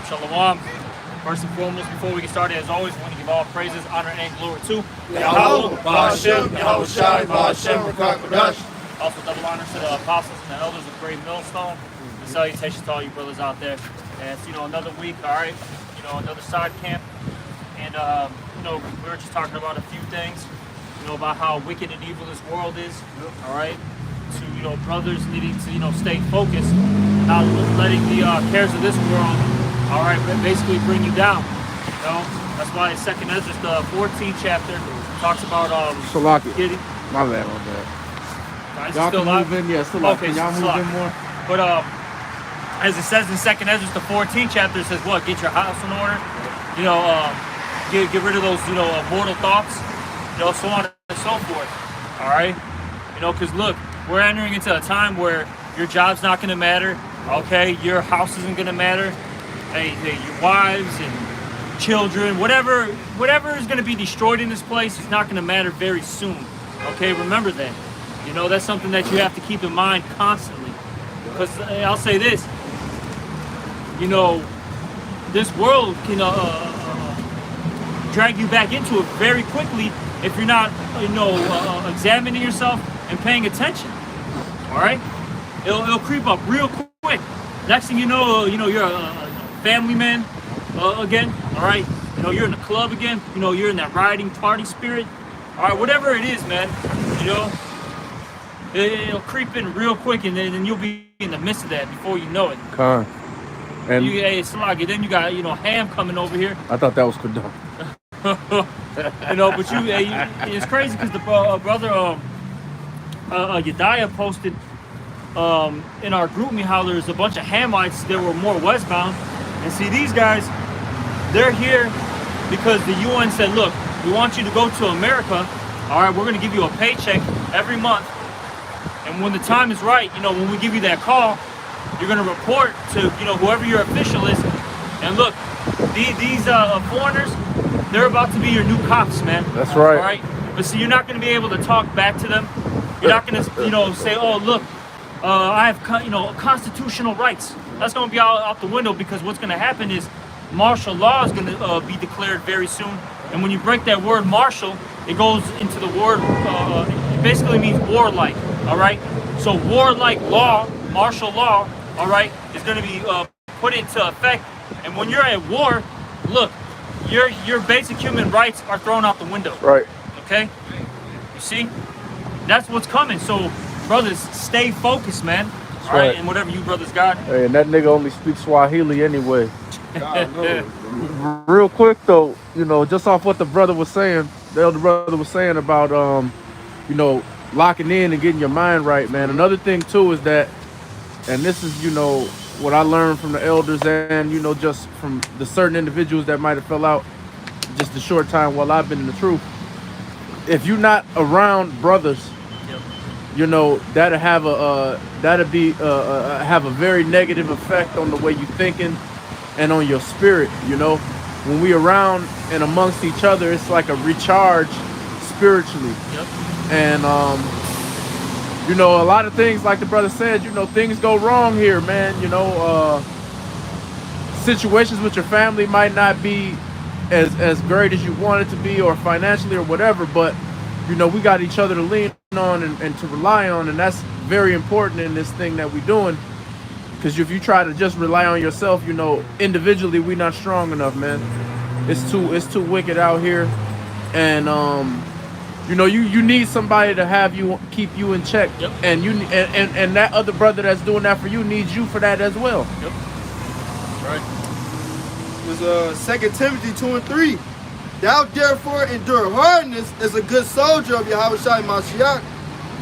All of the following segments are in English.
Shalom. First and foremost, before we get started, as always, we want to give all praises, honor, and glory to Yahweh, Ba'ashem, Yahweh Shai, Ba'ashem, Rakak Kadash. Also, double honor to the apostles and the elders of Great Millstone. And salutations to all you brothers out there. And it's, another week, all right? Another side camp. And, we were just talking about a few things, about how wicked and evil this world is, all right? To, brothers needing to, stay focused, not letting the cares of this world, all right, basically bring you down. That's why in 2nd Ezra, the 14th chapter, talks about Salaki. My bad. Y'all can move in, yeah, still okay, can y'all move in more? But as it says in 2nd Ezra, the 14th chapter, it says what? Get your house in order. Get rid of those, mortal thoughts, so on and so forth. All right, because look, we're entering into a time where your job's not going to matter. Okay, your house isn't going to matter. Hey, your wives and children, whatever is going to be destroyed in this place is not going to matter very soon. Okay, remember that. That's something that you have to keep in mind constantly. Because I'll say this, this world can drag you back into it very quickly if you're not, examining yourself and paying attention. All right, it'll creep up real quick. Next thing you know, you're a family man again. All right, you're in the club again. You're in that riding party spirit. All right, whatever it is, man. It'll creep in real quick, and then you'll be in the midst of that before you know it. And hey, Salagi, then you got Ham coming over here. I thought that was Kadam. But it's crazy because the brother Yediah posted in our group me how there's a bunch of Hamites that were more westbound, and see these guys, they're here because the UN said, look, we want you to go to America. All right, we're going to give you a paycheck every month. And when the time is right, when we give you that call, you're going to report to, whoever your official is. And look, these foreigners, they're about to be your new cops, man. That's right. All right? But see, you're not going to be able to talk back to them. You're not going to, say, oh, look, I have, constitutional rights. That's going to be out the window, because what's going to happen is martial law is going to be declared very soon. And when you break that word martial, it goes into the word, it basically means warlike. All right, so warlike law, martial law, all right, is going to be put into effect. And when you're at war, look, your basic human rights are thrown out the window. Right. Okay. You see, that's what's coming. So, brothers, stay focused, man. All right, and whatever you brothers got. Hey, and that nigga only speaks Swahili anyway. Real quick though, just off what the brother was saying, the elder brother was saying about locking in and getting your mind right, man. Another thing too is that, and this is what I learned from the elders and just from the certain individuals that might have fell out just a short time while I've been in the truth. If you're not around brothers, that'll have a very negative effect on the way you're thinking and on your spirit. When we around and amongst each other, it's like a recharge spiritually. Yep. And a lot of things, like the brother said, things go wrong here, man. Situations with your family might not be as great as you want it to be, or financially or whatever, but we got each other to lean on and to rely on, and that's very important in this thing that we're doing. Because if you try to just rely on yourself, individually we're not strong enough, man. It's too wicked out here, and you need somebody to keep you in check. Yep. And and that other brother that's doing that for you needs you for that as well. Yep. Right. It was 2 Timothy 2:3. Thou therefore endure hardness as a good soldier of Yahweh Shai Mashiach.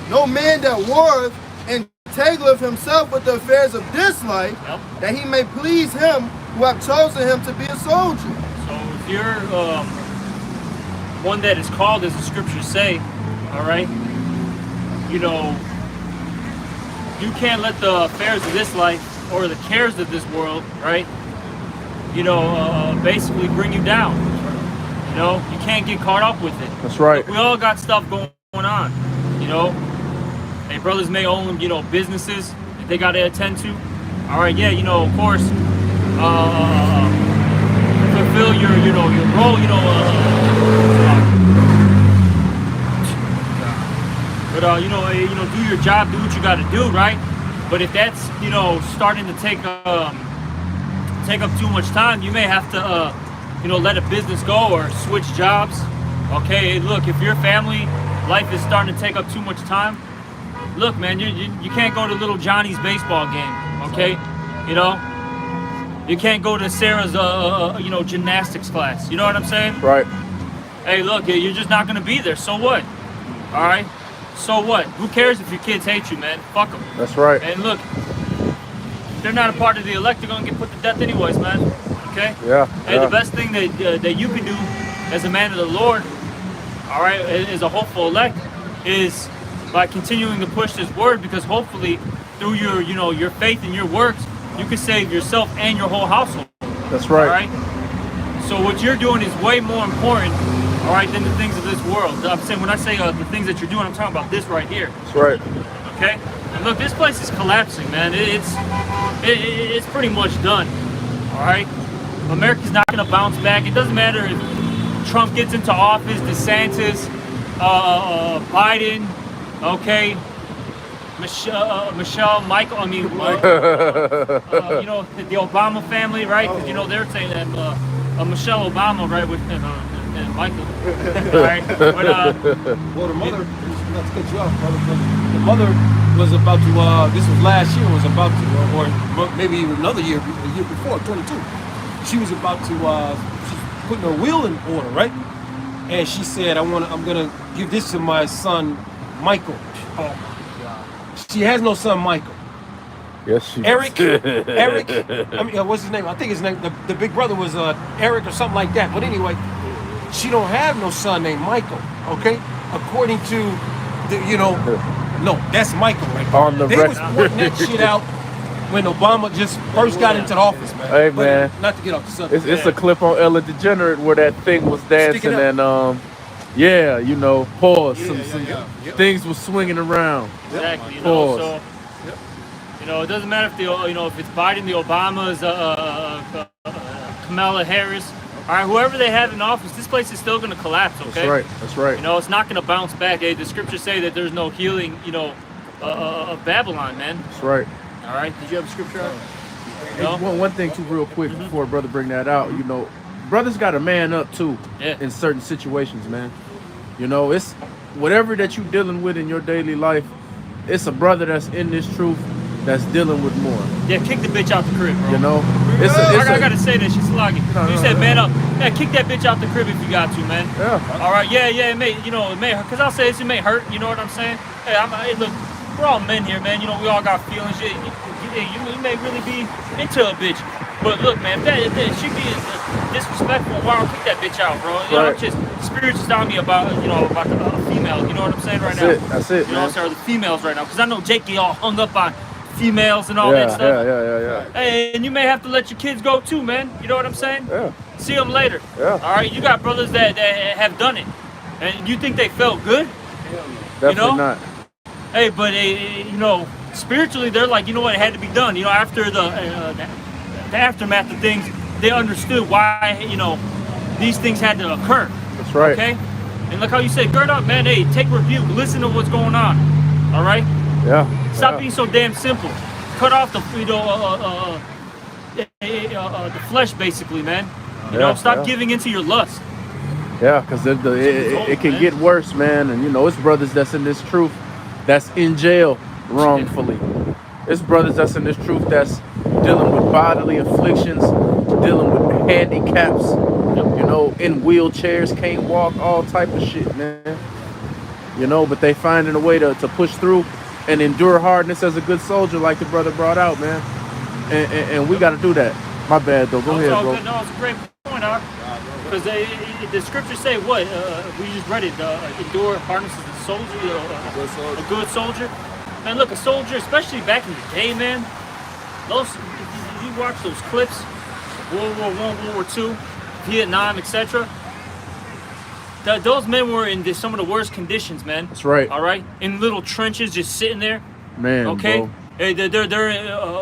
No man that warreth entangleth himself with the affairs of this life, that he may please him who have chosen him to be a soldier. So if you're one that is called, as the scriptures say, all right, you can't let the affairs of this life or the cares of this world, right, basically bring you down. You can't get caught up with it. That's right. We all got stuff going on, Hey, brothers may own, businesses that they got to attend to. All right, yeah, of course, fulfill your role, do your job, do what you got to do, right? But if that's starting to take up too much time, you may have to let a business go or switch jobs. Okay, look, if your family life is starting to take up too much time, look, man, you can't go to little Johnny's baseball game. Okay, you can't go to Sarah's gymnastics class. You know what I'm saying? Right. Hey, look, you're just not gonna be there. So what? All right. So what? Who cares if your kids hate you, man? Fuck them. That's right. And look, if they're not a part of the elect, they're gonna get put to death anyways, man. Okay? Yeah. Hey, the best thing that you can do as a man of the Lord, all right, as a hopeful elect, is by continuing to push this word, because hopefully through your faith and your works, you can save yourself and your whole household. That's right. All right. So what you're doing is way more important, all right, than the things of this world. I'm saying, when I say the things that you're doing, I'm talking about this right here. That's right. Okay. And look, this place is collapsing, man. It's pretty much done. All right. America's not gonna bounce back. It doesn't matter if Trump gets into office, DeSantis, Biden, okay, Michelle, Michael. I mean, the Obama family, right? Because they're saying that Michelle Obama, right, with and Michael, right? But well, the mother, not to cut you off, brother, but the mother was about to. This was last year. Was about to, or maybe even another year, the year before, 22. She was about to. She's putting her will in order, right? And she said, I'm gonna give this to my son, Michael. oh, She has no son, Michael. Yes, she Eric. I mean, what's his name? I think his name. The big brother was Eric or something like that. But anyway, she don't have no son named Michael. Okay, according to no, that's Michael right there. On the they record. was pointing that shit out when Obama just first got into the office, man. Hey, But, man. not to get off the subject. It's a clip on Ellen DeGenerate where that thing was dancing Stick it and pause. Some things were swinging around. exactly. Pause. So it doesn't matter if if it's Biden, the Obamas, Kamala Harris, all right, whoever they have in office, this place is still going to collapse. Okay. That's right. It's not going to bounce back. Hey, the scriptures say that there's no healing. Of Babylon, man. That's right. All right. Did you have a scripture? One thing too, real quick, before brother bring that out. Brothers got to man up too. Yeah. In certain situations, man. It's whatever that you're dealing with in your daily life. It's a brother that's in this truth that's dealing with more. Yeah, kick the bitch out the crib, bro. I gotta say that she's sluggy. You said man up. Yeah, kick that bitch out the crib if you got to, man. Yeah. All right. Yeah. It may hurt. Because I'll say this, it may hurt. You know what I'm saying? Hey, look, we're all men here, man. We all got feelings. You may really be into a bitch. But look, man, if she be disrespectful, why don't kick that bitch out, bro? Spirit just on me about the females. You know what I'm saying right now? That's it, man. The females right now. Because I know Jake get all hung up on females and all that stuff. Yeah. Hey, and you may have to let your kids go too, man. You know what I'm saying? Yeah. See them later. Yeah. All right, you got brothers that have done it, and you think they felt good? Definitely not. Hey, but spiritually, they're like, what, it had to be done. After the aftermath of things, they understood why these things had to occur. That's right. Okay, and look how you say, gird up, man. Hey, take rebuke. Listen to what's going on. All right. Yeah. Stop being so damn simple. Cut off the the flesh, basically, man. Stop giving into your lust. Yeah, because it can get worse, man. And it's brothers that's in this truth that's in jail wrongfully. It's brothers that's in this truth that's dealing with bodily afflictions, dealing with handicaps, in wheelchairs, can't walk, all type of shit, man. But they finding a way to push through and endure hardness as a good soldier, like the brother brought out, man. And we got to do that. My bad, though. Go ahead, bro. Good. No, it's a great point, because the scriptures say what? We just read it. Endure hardness as a soldier, a good soldier. Man, look, a soldier, especially back in the day, man. If you watch those clips, World War I, World War II, Vietnam, etc. Those men were in some of the worst conditions, man. That's right. All right, in little trenches, just sitting there. Man, okay. Bro. Hey, they're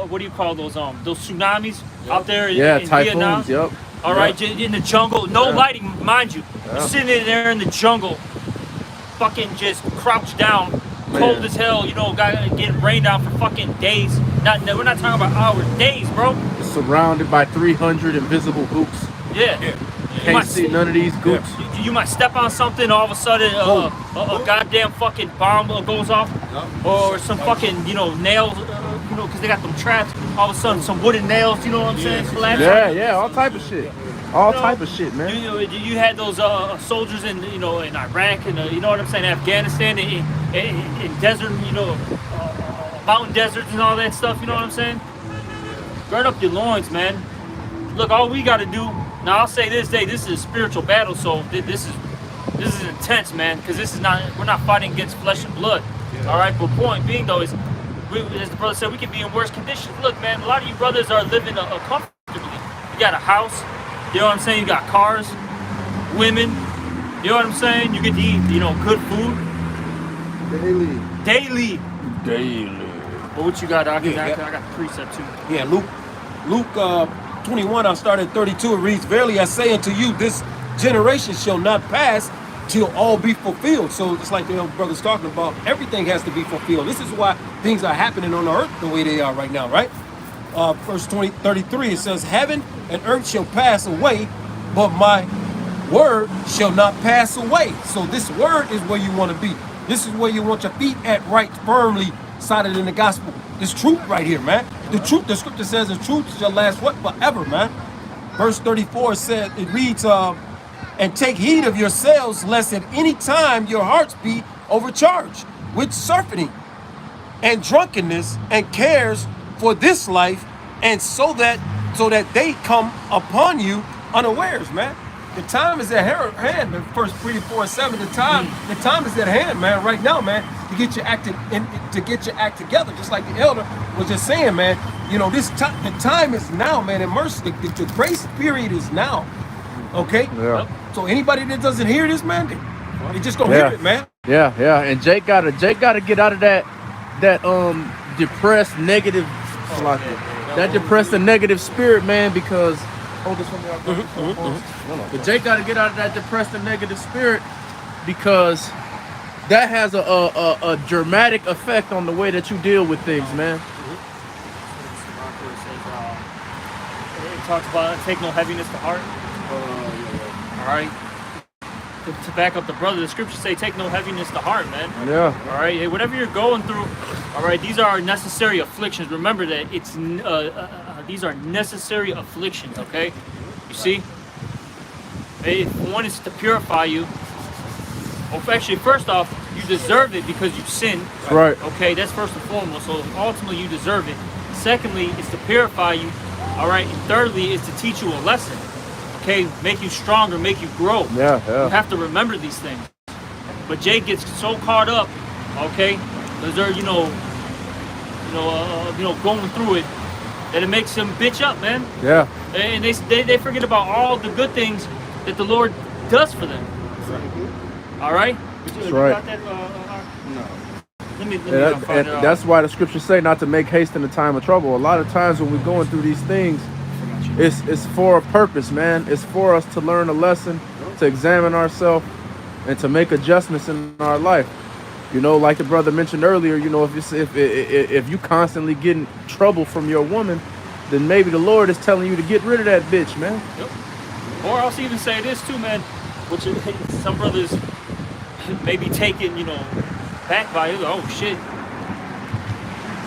what do you call those tsunamis? out there Yeah, in Vietnam. typhoons. Yep. All right, in the jungle, no Yeah. lighting, mind you. You're sitting in there in the jungle, fucking just crouched down, cold as hell. You know, getting rain down for fucking days. We're not talking about hours, days, bro. Surrounded by 300 invisible gooks. Yeah. Can't see none of these gooks. You might step on something, all of a sudden a goddamn fucking bomb goes off, or some fucking nails, because they got them traps. All of a sudden, some wooden nails, you know what I'm saying? Collapse. Yeah, all type of shit. All type of shit, man. You had those soldiers in in Iraq and you know what I'm saying, Afghanistan, in desert, mountain deserts and all that stuff. You know what I'm saying? Gird up your loins, man. Look, all we got to do. Now I'll say this: this is a spiritual battle, so this is intense, man. Because we're not fighting against flesh and blood. All right, but point being though is, as the brother said, we could be in worse conditions. Look, man, a lot of you brothers are living comfortably. You got a house, you know what I'm saying? You got cars, women, you know what I'm saying? You get to eat, good food. Daily. But what you got? I got precept too. Yeah, Luke 21, I started 32. It reads, "Verily I say unto you, this generation shall not pass till all be fulfilled." So it's like the brother's talking about, everything has to be fulfilled. This is why things are happening on the earth the way they are right now, right? Verse 33, it says, "Heaven and earth shall pass away, but my word shall not pass away." So this word is where you want to be. This is where you want your feet at, right firmly sided in the gospel. This truth right here, man. The truth, the scripture says, the truth shall last what? Forever, man. Verse 34 says, it reads, "And take heed of yourselves, lest at any time your hearts be overcharged with surfeiting and drunkenness and cares for this life, and so that they come upon you unawares," man. The time is at hand. The first 3-4-7. The time is at hand, man. Right now, man, to get your act together. Just like the elder was just saying, man. The time is now, man. And mercy, the grace period is now. Okay. Yeah. So anybody that doesn't hear this, man, they just don't hear it, man. Yeah. And Jake gotta get out of that depressed, negative, that depressed and negative spirit, man, because. Hold this for me. But Jake got to get out of that depressed and negative spirit, because that has a dramatic effect on the way that you deal with things, man. It talks about take no heaviness to heart. All right. To back up the brother, the scriptures say take no heaviness to heart, man. Yeah. All right. Hey, whatever you're going through, all right, these are necessary afflictions. Remember that these are necessary afflictions, okay? You see? One is to purify you. Well, actually, first off, you deserve it because you sinned. Right. Okay, that's first and foremost. So ultimately, you deserve it. Secondly, it's to purify you. All right. And thirdly, is to teach you a lesson. Okay, make you stronger, make you grow. Yeah. You have to remember these things. But Jay gets so caught up, okay, because they're going through it, that it makes him bitch up, man. Yeah. And they forget about all the good things that the Lord does for them. All right. That's right. No. Let me And find it out. that's why the scriptures say not to make haste in the time of trouble. A lot of times when we're going through these things, it's for a purpose, man. It's for us to learn a lesson, to examine ourselves, and to make adjustments in our life. Like the brother mentioned earlier, if you constantly get in trouble from your woman, then maybe the Lord is telling you to get rid of that bitch, man. Yep. Or I'll even say this too, man, which some brothers may be taken, back by it. Oh shit.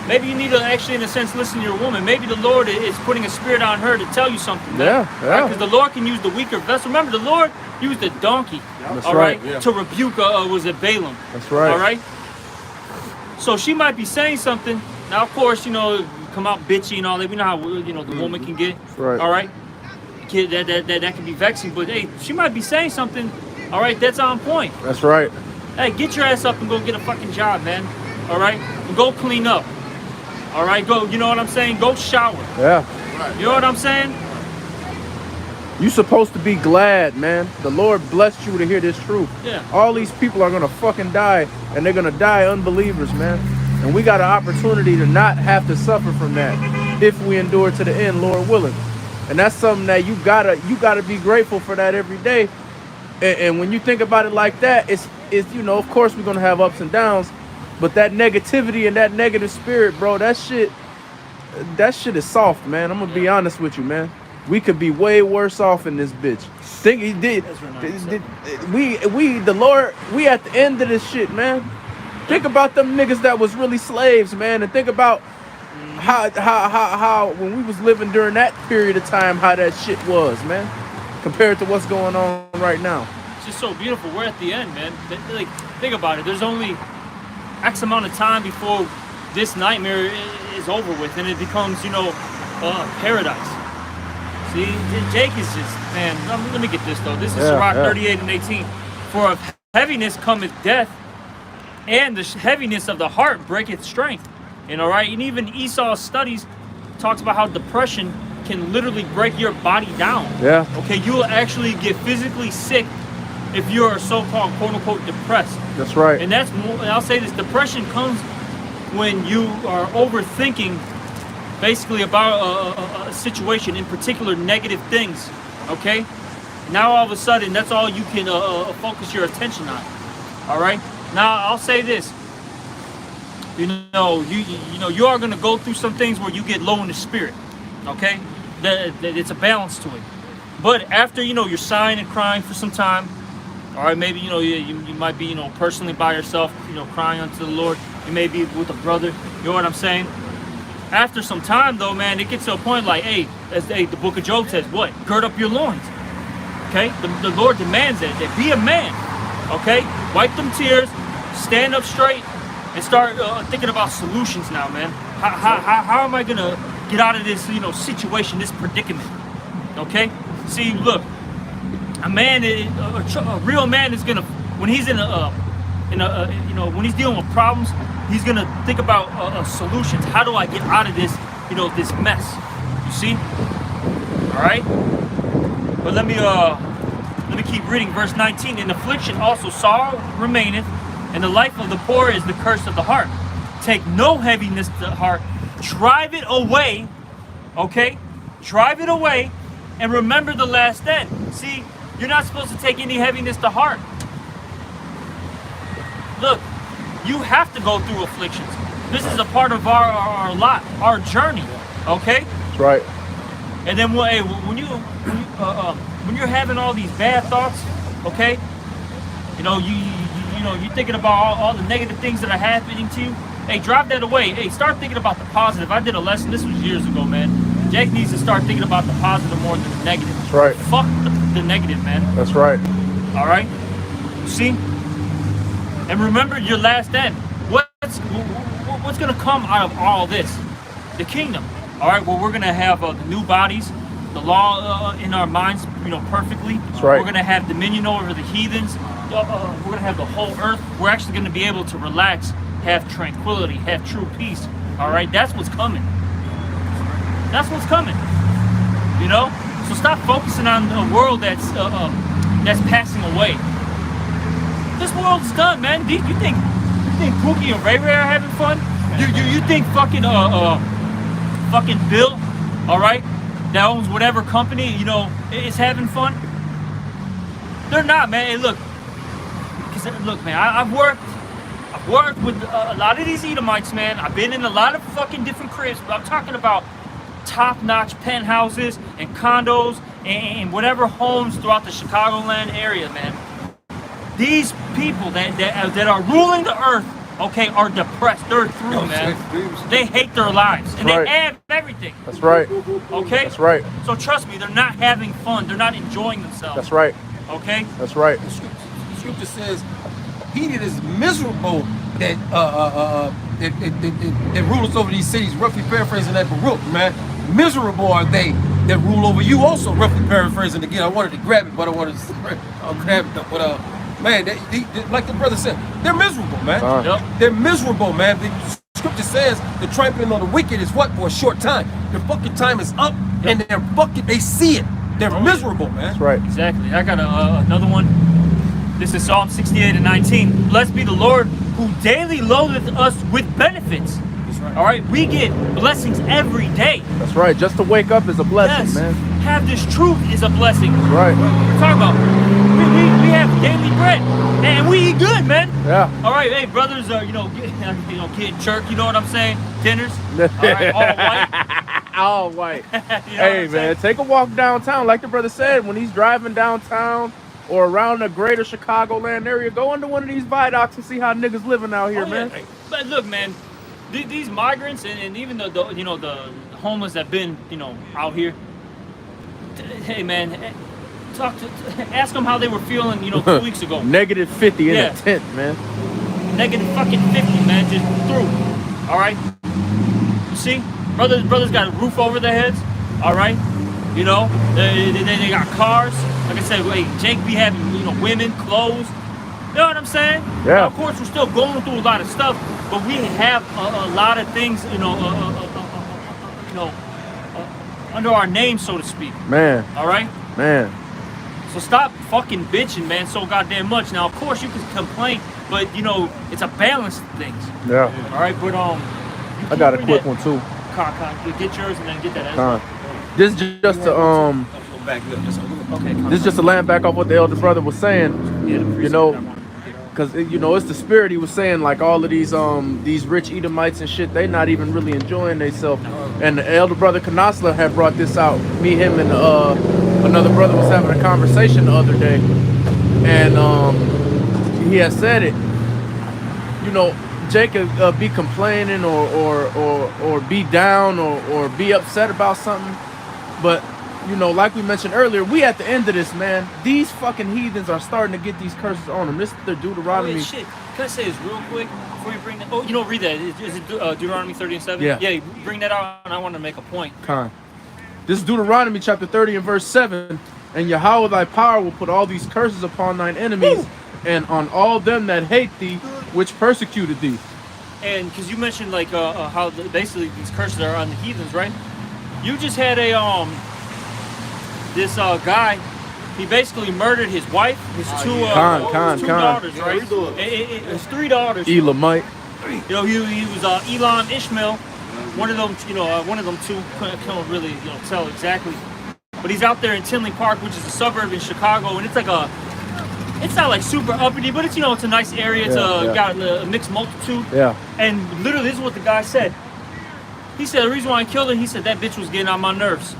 Maybe you need to actually, in a sense, listen to your woman. Maybe the Lord is putting a spirit on her to tell you something. Yeah. Because the Lord can use the weaker vessel. Remember, the Lord used the donkey. That's all right. To rebuke, was it Balaam? That's right. All right. So she might be saying something. Now, of course, come out bitchy and all that. We know how the woman can get. That's right. All right. That can be vexing. But hey, she might be saying something. All right, that's on point. That's right. Hey, get your ass up and go get a fucking job, man. All right, and go clean up. All right, go. You know what I'm saying? Go shower. Yeah. You know what I'm saying? You supposed to be glad, man. The Lord blessed you to hear this truth. Yeah. All these people are gonna fucking die, and they're gonna die unbelievers, man. And we got an opportunity to not have to suffer from that if we endure to the end, Lord willing. And that's something that you gotta be grateful for that every day. And when you think about it like that, it's you know, of course we're gonna have ups and downs, but that negativity and that negative spirit, bro, that shit is soft, man. I'm gonna be honest with you, man. We could be way worse off in this bitch. Think he did. The Lord, we at the end of this shit, man. Think about them niggas that was really slaves, man, and think about how when we was living during that period of time, how that shit was, man, compared to what's going on right now. It's just so beautiful. We're at the end, man. Like, think about it. There's only X amount of time before this nightmare is over with, and it becomes, you know, paradise. See, Jake is just, man, let me get this, though. This is Sirach 38 and 18. For of heaviness cometh death, and the heaviness of the heart breaketh strength. And all right, and even Esau's studies talks about how depression can literally break your body down. Yeah. Okay, you will actually get physically sick if you're so-called quote-unquote depressed. That's right. And that's more, I'll say this, depression comes when you are overthinking basically about a situation, in particular negative things, okay? Now all of a sudden, that's all you can focus your attention on, all right? Now I'll say this, you know, you are gonna go through some things where you get low in the spirit, okay? It's a balance to it. But after, you know, you're sighing and crying for some time, all right, maybe, you know, you might be, you know, personally by yourself, you know, crying unto the Lord. You may be with a brother, you know what I'm saying? After some time, though, man, it gets to a point like, hey, as the book of Job says, what? Gird up your loins, okay? The Lord demands that be a man, okay? Wipe them tears, stand up straight, and start thinking about solutions now, man. How am I going to get out of this, you know, situation, this predicament, okay? See, look, a real man is going to, when he's when he's dealing with problems, he's gonna think about solutions. How do I get out of this, you know, this mess? You see? All right. But let me keep reading. Verse 19. In affliction also sorrow remaineth, and the life of the poor is the curse of the heart. Take no heaviness to the heart. Drive it away. Okay. Drive it away, and remember the last end. See, you're not supposed to take any heaviness to heart. Look, you have to go through afflictions. This is a part of our lot, our journey. Okay. That's right. And then when you're having all these bad thoughts, okay, you know, you're thinking about all the negative things that are happening to you. Hey, drive that away. Hey, start thinking about the positive. I did a lesson. This was years ago, man. Jake needs to start thinking about the positive more than the negative. That's right. Fuck the negative, man. That's right. All right. See. And remember your last end. What's going to come out of all this? The kingdom. All right. Well, we're going to have the new bodies, the law in our minds, you know, perfectly. That's right. We're going to have dominion over the heathens. We're going to have the whole earth. We're actually going to be able to relax, have tranquility, have true peace. All right. That's what's coming. That's what's coming. You know. So stop focusing on a world that's passing away. This world's done, man. You think Pookie and Ray Ray are having fun? You think fucking Bill, all right, that owns whatever company, you know, is having fun? They're not, man. Hey, look, man. I've worked with a lot of these Edomites, man. I've been in a lot of fucking different cribs, but I'm talking about top-notch penthouses and condos and whatever homes throughout the Chicagoland area, man. These people that are ruling the earth, okay, are depressed. They're through, man. They hate their lives, and they have everything. That's right. Okay. That's right. So trust me, they're not having fun. They're not enjoying themselves. That's right. Okay. That's right. The scripture says, "He that is miserable that rulers over these cities." Roughly paraphrasing that Baruch, man. Miserable are they that rule over you. Also, roughly paraphrasing again. I wanted to grab it, but I'll grab it. But man, they, like the brother said, they're miserable, man. Yep. They're miserable, man. The scripture says the trampling of the wicked is what? For a short time. Their fucking time is up, and they see it. They're miserable, man. That's right. Exactly. I got another one. This is Psalm 68 and 19. Blessed be the Lord who daily loadeth us with benefits. That's right. All right, we get blessings every day. That's right. Just to wake up is a blessing, yes. man. have this truth is a blessing. Right. We're talking about we have daily bread and we eat good, man. Yeah. All right, hey brothers, getting jerk. You know what I'm saying? Dinners. All right, all white. All white. You know what Hey I'm man, saying? take a walk downtown, like the brother said. When he's driving downtown or around the greater Chicagoland area, go into one of these viaducts and see how niggas living out here, Oh, yeah. man. But look, man, these migrants and even the homeless that been out here. Hey man, ask them how they were feeling 2 weeks ago. Negative 50 in Yeah. a tent, man. Negative fucking 50, man, just through. All right. You see, brothers got a roof over their heads. All right. They got cars. Like I said, hey, Jake be having women, clothes. You know what I'm saying? Yeah. Now, of course, we're still going through a lot of stuff, but we have a lot of things, under our name, so to speak. Man, All right. man. So stop fucking bitching, man, so goddamn much. Now, of course, you can complain, but it's a balance of things. Yeah. All right, but I got a quick one too. Get yours and then get that. Con. This is just to Go back up. Just a little. Okay. this is just to land back off what the elder brother was saying. Yeah, Because it's the spirit he was saying, like all of these rich Edomites and shit, they not even really enjoying themselves. And the elder brother Kanasla had brought this out. Me, him, and another brother was having a conversation the other day, and he had said it. Jake could be complaining or be down or be upset about something, but like we mentioned earlier, we at the end of this, man. These fucking heathens are starting to get these curses on them. This is the Deuteronomy. Oh, yeah, shit. Can I say this real quick before you bring that? Oh, read that. Is it Deuteronomy 30 and 7? Yeah. Yeah, bring that out, and I want to make a point. Con. This is Deuteronomy chapter 30 and verse 7. And Yahweh thy power will put all these curses upon thine enemies and on all them that hate thee, which persecuted thee. And because you mentioned like how basically these curses are on the heathens, right? You just had this guy. He basically murdered his wife, his two daughters, Yeah, right? we do it. His 3 daughters. Elamite. He was Elam, Ishmael. One of them, one of them two. Can't really tell exactly. But he's out there in Tinley Park, which is a suburb in Chicago, and it's not like super uppity, but it's it's a nice area. It's got a mixed multitude. Yeah. And literally, this is what the guy said. He said the reason why I killed her, he said that bitch was getting on my nerves.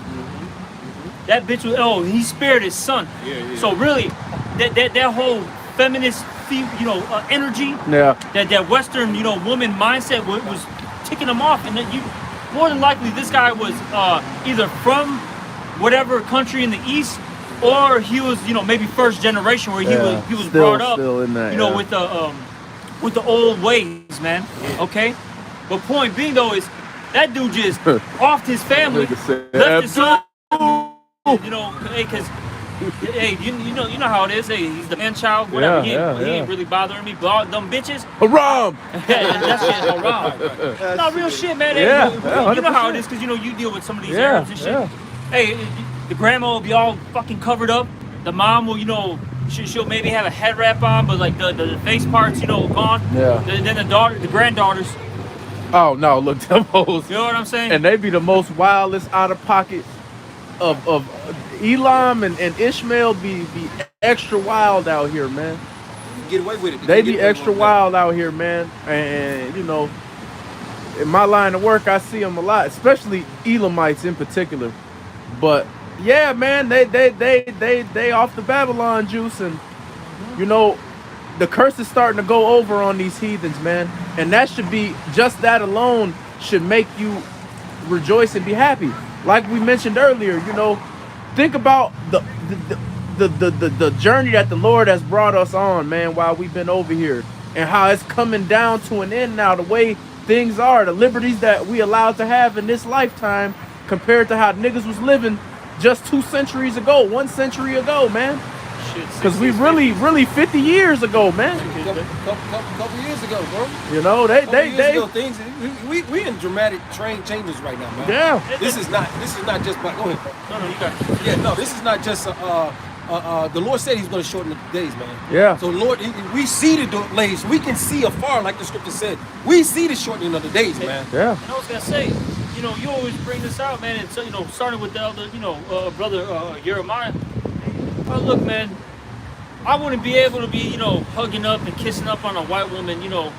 That bitch was he spared his son. Yeah. So really, that whole feminist energy. Yeah. That Western woman mindset was ticking him off, and that more than likely this guy was either from whatever country in the East, or he was maybe first generation where he was brought up in that, with the old ways, man. Okay, but point being though is that dude just offed his family, left his son. Because you know how it is. Hey, he's the man child, whatever. He ain't really bothering me. But all them bitches. Haram! That shit haram. No, real shit, man. Hey, you know how it is because you deal with some of these Arabs and shit. Yeah. Hey, the grandma will be all fucking covered up. The mom will, she'll maybe have a head wrap on, but like the face parts, gone. Yeah. Then the granddaughters. Oh no, look, them hoes. You know what I'm saying? And they be the most wildest out of pocket of Elam and Ishmael be extra wild out here, man. Get away with it. They be extra wild out here, man. And in my line of work, I see them a lot, especially Elamites in particular. But yeah, man, they off the Babylon juice, and the curse is starting to go over on these heathens, man. And that should be just that alone should make you rejoice and be happy. Like we mentioned earlier, think about the journey that the Lord has brought us on, man, while we've been over here, and how it's coming down to an end now. The way things are, the liberties that we allowed to have in this lifetime, compared to how niggas was living just 2 centuries ago, 1 century ago, man. Because we really 50 years ago, man. Couple years ago, bro. Things. We in dramatic changes right now, man. Yeah. This is not just. Go ahead. No, you got it. Yeah, no, this is not just. The Lord said He's going to shorten the days, man. Yeah. So Lord, we see the delays. We can see afar, like the scripture said. We see the shortening of the days, man. Yeah. I was gonna say, you know, you always bring this out, man. And so, you know, starting with the other, you know, brother Jeremiah. Look, man, I wouldn't be able to be, you know, hugging up and kissing up on a white woman, you know,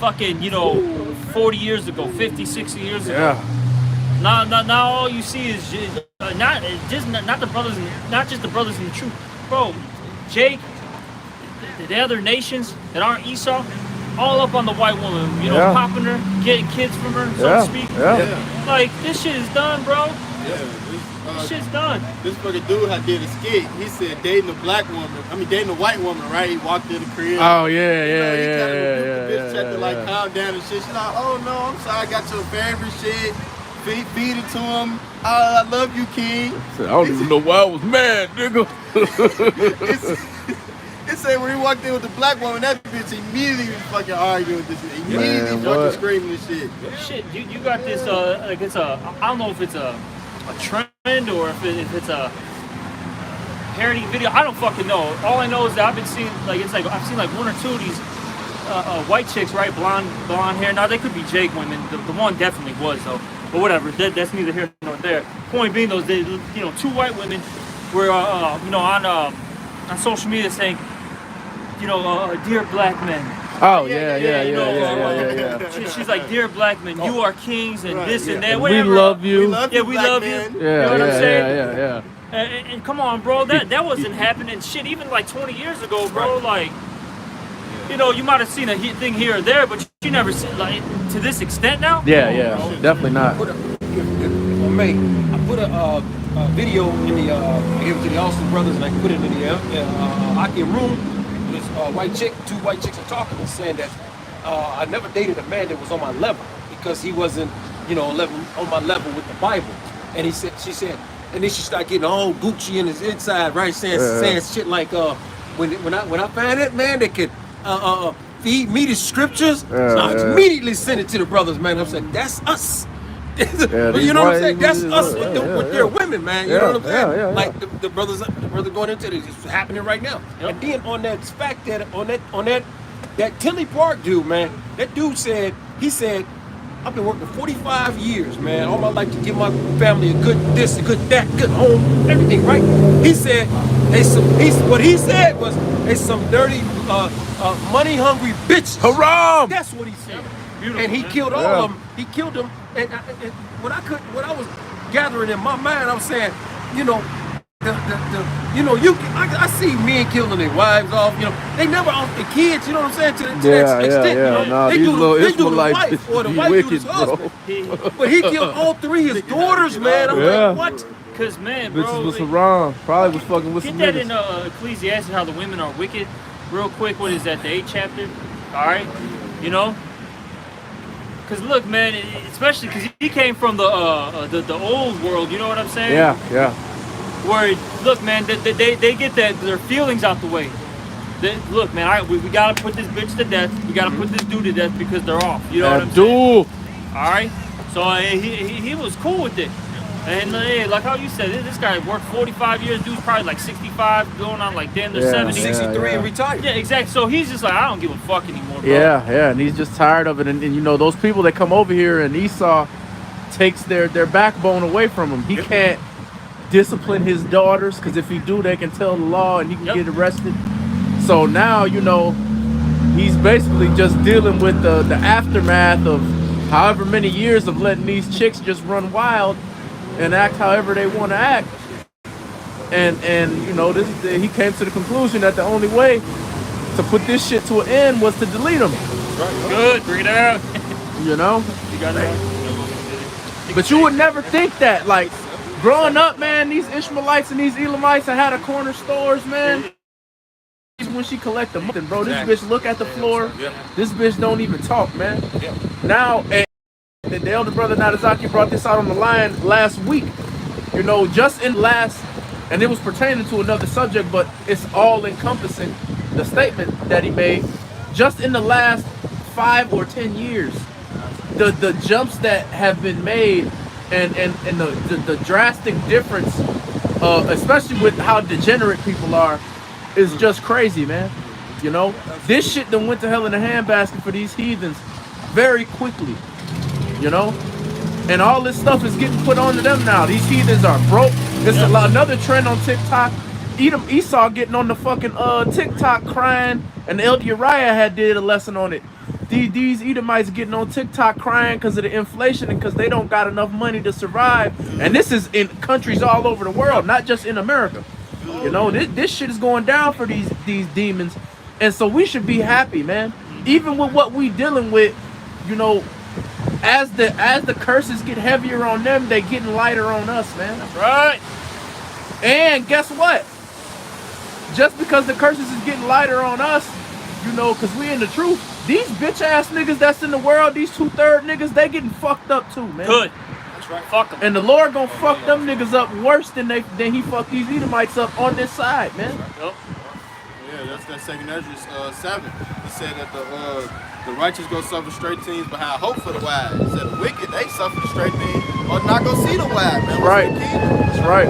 fucking, you know, 40 years ago, 50, 60 years ago. Yeah. Now all you see is not the brothers, not just the brothers in the truth, bro. Jake, the other nations that aren't Esau, all up on the white woman, you know, Yeah. popping her, getting kids from her, so Yeah. to speak. Yeah. Like, this shit is done, bro. Yeah, This shit's done. this fucking dude had did a skit. He said dating a black woman. I mean dating a white woman, right? He walked in the crib. Oh You yeah, know, he yeah, kinda yeah, rebuked yeah, the bitch, tried to like yeah. calm down and shit. She's like, oh no, I'm sorry, I got your favorite shit. Feed it to him. I love you, King. I don't even know why I was mad, nigga. It said when he walked in with the black woman, that bitch immediately was fucking arguing with this shit. Immediately Man, fucking what? screaming and shit. Shit, you got this, like it's I don't know if it's a trend or if it's a parody video. I don't fucking know. All I know is that I've been seeing, like, it's like, I've seen like one or two of these white chicks, right? Blonde hair. Now, they could be Jake women. The one definitely was, though. But whatever, that's neither here nor there. Point being, those, you know, two white women were, you know, on social media saying, you know, dear black men. Oh yeah, yeah, you yeah, know, yeah. She's like, dear black men, you are kings and Right, this and yeah. that. We Whatever. love you. We love Yeah, you, we black love man. you. Yeah, You know what I'm yeah, saying? yeah. And come on, bro, that wasn't happening. Shit, even like 20 years ago, bro. Like, you know, you might have seen a thing here or there, but you never see, like, to this extent now. Yeah, yeah, definitely not. If I may, I put a video in the I gave it to the Austin brothers, and I put it in the Aki room. This two white chicks are talking and saying that I never dated a man that was on my level because he wasn't, you know, on my level with the Bible. And she said, and then she started getting all Gucci in his inside, right? Saying shit like, when I find that man that could feed me the scriptures, so I immediately sent it to the brothers, man. I said, that's us. You know what I'm saying? That's us with their women, man. You know what I'm saying? Yeah. Like the brothers going into this, it's happening right now. Yep. And then on that fact that Tilly Park dude, man, that dude said, I've been working 45 years, man, all my life to give my family a good this, a good that, good home, everything, right? He said, what he said was, they some dirty, money hungry bitches. Haram! That's what he said. Beautiful, And he man. killed all of them. He killed them. And what I was gathering in my mind, I was saying, you know, I see men killing their wives off. You know, they never off their kids. You know what I'm saying? To that extent. You know? Nah, they these do little the Israelites wife or the be wife do wicked, his bro. husband. But he killed all three of his daughters, man. I'm Yeah. like, what? Cause man, bro, Bitches was Haram. Probably was fucking with get some that in niggas. Ecclesiastes, how the women are wicked. Real quick, what is that? The 8th chapter. All right, you know. Cause look, man, especially cause he came from the old world. You know what I'm saying? Yeah. Where, look, man, they get their feelings out the way. Look, man, we gotta put this bitch to death. We gotta put this dude to death because they're off. You know what I'm saying? Abdul. All right. So he was cool with it. And like how you said, this guy worked 45 years. Dude's probably like 65, going on like damn near 70. 63 yeah. and retired. Yeah, exactly. So he's just like, I don't give a fuck anymore, bro. Yeah, and he's just tired of it. And you know, those people that come over here and Esau takes their backbone away from him. He can't discipline his daughters because if he do, they can tell the law and he can get arrested. So now, you know, he's basically just dealing with the aftermath of however many years of letting these chicks just run wild and act however they want to act. And you know, he came to the conclusion that the only way to put this shit to an end was to delete them. Good, bring it out. You know? You got it. But you would never think that. Like, growing up, man, these Ishmaelites and these Elamites that had a corner stores, man. When she collect them, bro, this bitch look at the floor. This bitch don't even talk, man. Now, the elder brother Nadazaki brought this out on the line last week. You know, just in last, and it was pertaining to another subject, but it's all encompassing. The statement that he made, just in the last 5 or 10 years, the jumps that have been made, and the drastic difference, especially with how degenerate people are, is just crazy, man. You know, this shit done went to hell in a handbasket for these heathens very quickly. You know, And all this stuff is getting put onto them now. These heathens are broke. It's another trend on TikTok. Esau getting on the fucking TikTok crying, and Elder Uriah had did a lesson on it. These Edomites getting on TikTok crying because of the inflation and because they don't got enough money to survive. And this is in countries all over the world, not just in America. You know, this shit is going down for these demons. And so we should be happy, man. Even with what we dealing with, you know, as the curses get heavier on them, they getting lighter on us, man. That's right. And guess what? Just because the curses is getting lighter on us, you know, because we in the truth, these bitch ass niggas that's in the world, these 2/3 niggas, they getting fucked up too, man. Good. That's right. Fuck them. And the Lord gonna fuck them niggas up worse than he fucked these Edomites up on this side, man. Yep. Yeah, that's that second Ezra 7. He said that the righteous go suffer straight things, but have hope for the wise. He said the wicked, they suffer the straight things, or not go see the wise, man. That's right. That's right.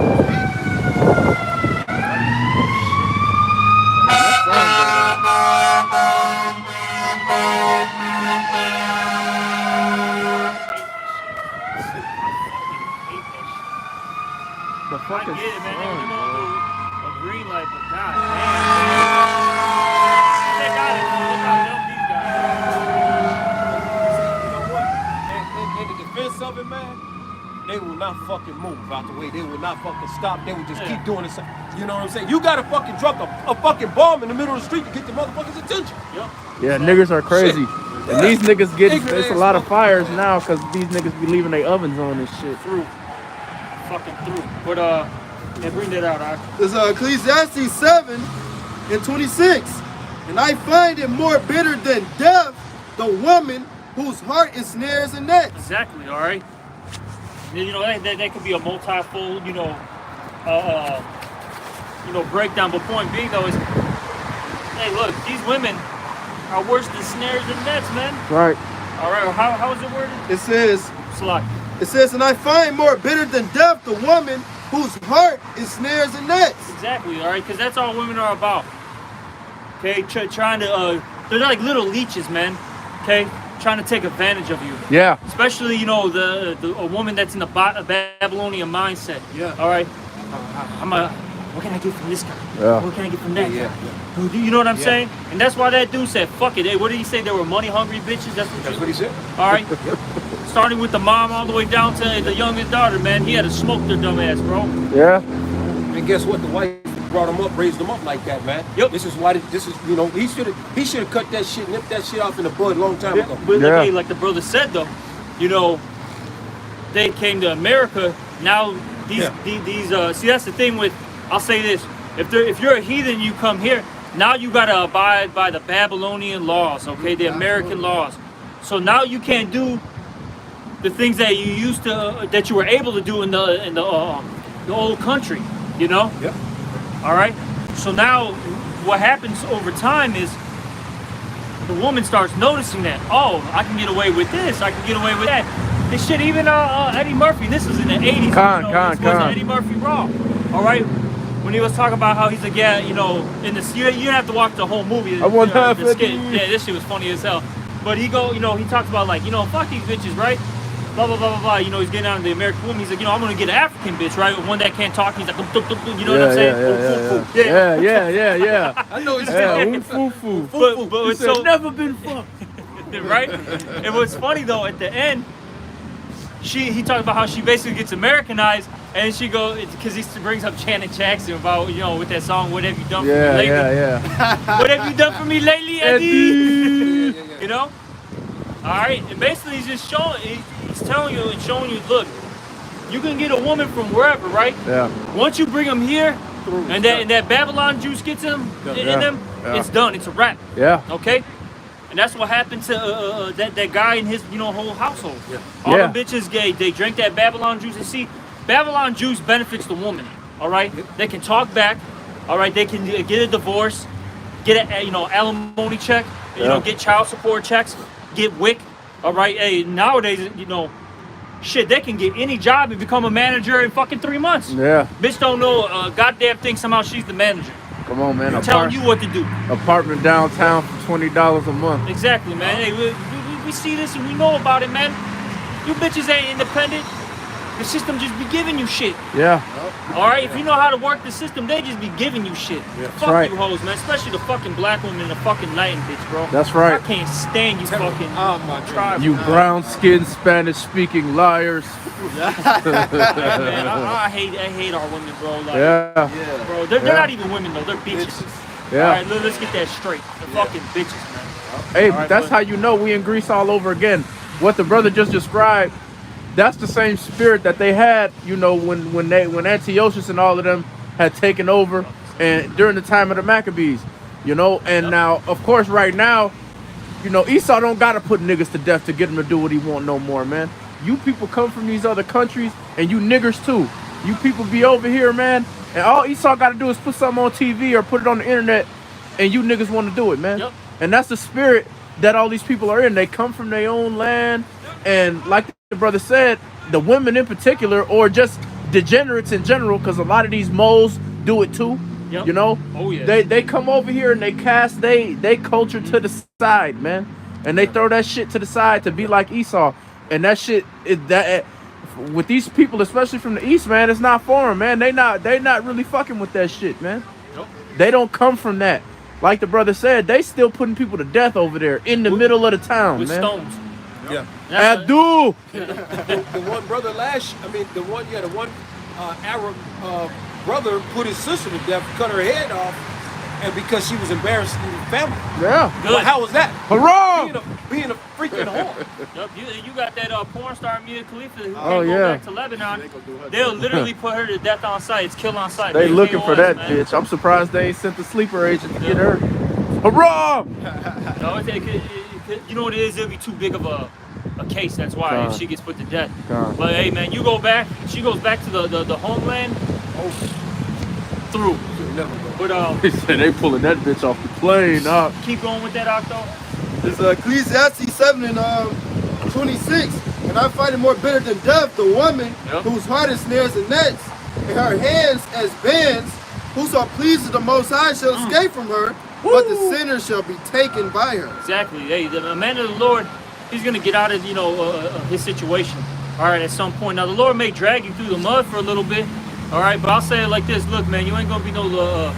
The I fucking get it, man. song, You bro. know, a green light, but god damn. They got it. Look how dumb these guys You know what? In the defense of it, man, they will not fucking move out the way. They will not fucking stop. They will just keep doing it. You know what I'm saying? You got to fucking drop a fucking bomb in the middle of the street to get the motherfuckers' attention. Yep. Yeah, niggas are crazy. And these niggas get, Ignorant it's a ass lot of motherfuckers, fires man. now because these niggas be leaving their ovens on and shit. Through. Fucking through. But, yeah, bring that out, There's Ecclesiastes 7 and 26. And I find it more bitter than death, the woman whose heart is snares and nets. Exactly, all right? You know, that could be a multifold, you know, breakdown. But point being, though, is, hey, look, these women are worse than snares and nets, man. Right. All right, how is it worded? It says, Slack. and I find more bitter than death the woman whose heart is snares and nets. Exactly, all right? Because that's all women are about. Okay, trying to, they're like little leeches, man. Okay, trying to take advantage of you. Yeah. Especially, you know, a woman that's in the Babylonian mindset. Yeah. All right. What can I get from this guy? Yeah. What can I get from that Yeah, guy? You know what I'm saying? And that's why that dude said, "Fuck it." Hey, what did he say? They were money hungry bitches. That's what he said. All right. Starting with the mom all the way down to the youngest daughter, man. He had to smoke their dumb ass, bro. Yeah. And guess what? The wife brought him up, raised him up like that, man. Yep. This is why. This is, you know, he should have cut that shit, nipped that shit off in the bud a long time ago. But Yeah. hey, like the brother said, though, you know, they came to America. Now these see, that's the thing with. I'll say this: if you're a heathen, you come here. Now you gotta abide by the Babylonian laws, okay, the American laws. So now you can't do the things that you used to, that you were able to do in the old country, you know. Yep. All right. So now, what happens over time is the woman starts noticing that. Oh, I can get away with this. I can get away with that. This shit. Even Eddie Murphy. This was in the '80s. This wasn't Eddie Murphy raw. All right. When he was talking about how he's like, yeah, you know, in the you didn't have to watch the whole movie. I want half this of skit. these. Yeah, this shit was funny as hell. But he talks about like, you know, fuck these bitches, right? Blah blah blah blah blah. You know, he's getting out of the American woman. He's like, you know, I'm gonna get an African bitch, right? One that can't talk. He's like, you know what I'm saying? Yeah. I know he's But it's so never been fucked. right? And what's funny though, at the end, he talks about how she basically gets Americanized, and she goes because he brings up Janet Jackson about, you know, with that song, "What Have You Done for Me Lately?" Yeah. What have you done for me lately, Eddie? You know? All right, and basically he's just he's telling you and showing you, look, you can get a woman from wherever, right? Yeah. Once you bring them here, and that Babylon juice gets in them, it's done. It's a wrap. Yeah. Okay. And that's what happened to that guy and his, you know, whole household. Yeah. All Yeah. the bitches, they drank that Babylon juice. And see, Babylon juice benefits the woman. All right, they can talk back. All right, they can get a divorce, get a alimony check. You know, get child support checks, get WIC. All right, hey, nowadays, you know, shit, they can get any job and become a manager in fucking 3 months. Yeah. Bitch don't know a goddamn thing. Somehow she's the manager. Come on, man. Telling you what to do. Apartment downtown for $20 a month. Exactly, man. Hey, we see this and we know about it, man. You bitches ain't independent. The system just be giving you shit. Yeah. All right, if you know how to work the system, they just be giving you shit. Fuck right. you hoes, man. Especially the fucking black woman and the fucking Latin bitch, bro. That's right. I can't stand you fucking tribe. You brown-skinned, Spanish-speaking liars. Man, I hate our women, bro. Like, Yeah. bro, they're not even women though. They're bitches. Yeah. All right, let's get that straight. They're fucking bitches, man. Hey, All right, that's but- how you know we in Greece all over again. What the brother just described, that's the same spirit that they had, you know, when Antiochus and all of them had taken over, and during the time of the Maccabees, you know. And now, of course, right now, you know, Esau don't gotta put niggas to death to get him to do what he want no more, man. You people come from these other countries, and you niggers too. You people be over here, man, and all Esau gotta do is put something on TV or put it on the internet, and you niggas want to do it, man. Yep. And that's the spirit that all these people are in. They come from their own land, and like the brother said, the women in particular, or just degenerates in general, because a lot of these moles do it too. Yep. You know, Oh, yeah. they come over here and they cast they culture to the side, man, and they throw that shit to the side to be like Esau, and that shit is that with these people, especially from the east, man, it's not for them, man. They not really fucking with that shit, man. Nope. They don't come from that. Like the brother said, they still putting people to death over there in the middle of the town, With man. stones. Yeah. That's Abdul. The one brother the one Arab brother put his sister to death, cut her head off, and because she was embarrassed in the family. Yeah. Good. Well, how was that? Haram. Being a freaking whore. Yup, you got that porn star Mia Khalifa who Oh, can't go yeah. back to Lebanon. They'll literally put her to death on site. It's kill on site. They man. looking for that man. bitch. I'm surprised they ain't sent the sleeper agent to get her. Haram. No, you know what it is? It'll be too big of a case. That's why Con. if she gets put to death. Con. But hey, man, you go back. She goes back to the homeland. Through. But They said they pulling that bitch off the plane. keep going with that, Octo. It's Ecclesiastes 7 and 26. And I find it more bitter than death, the woman Yep. whose heart is snares and nets, and her hands as bands, whoso pleases the Most High shall escape from her, but the sinner shall be taken by her. Exactly. Hey, the man of the Lord, he's gonna get out of his situation. All right, at some point. Now the Lord may drag you through the mud for a little bit. All right, but I'll say it like this: look, man, you ain't gonna be no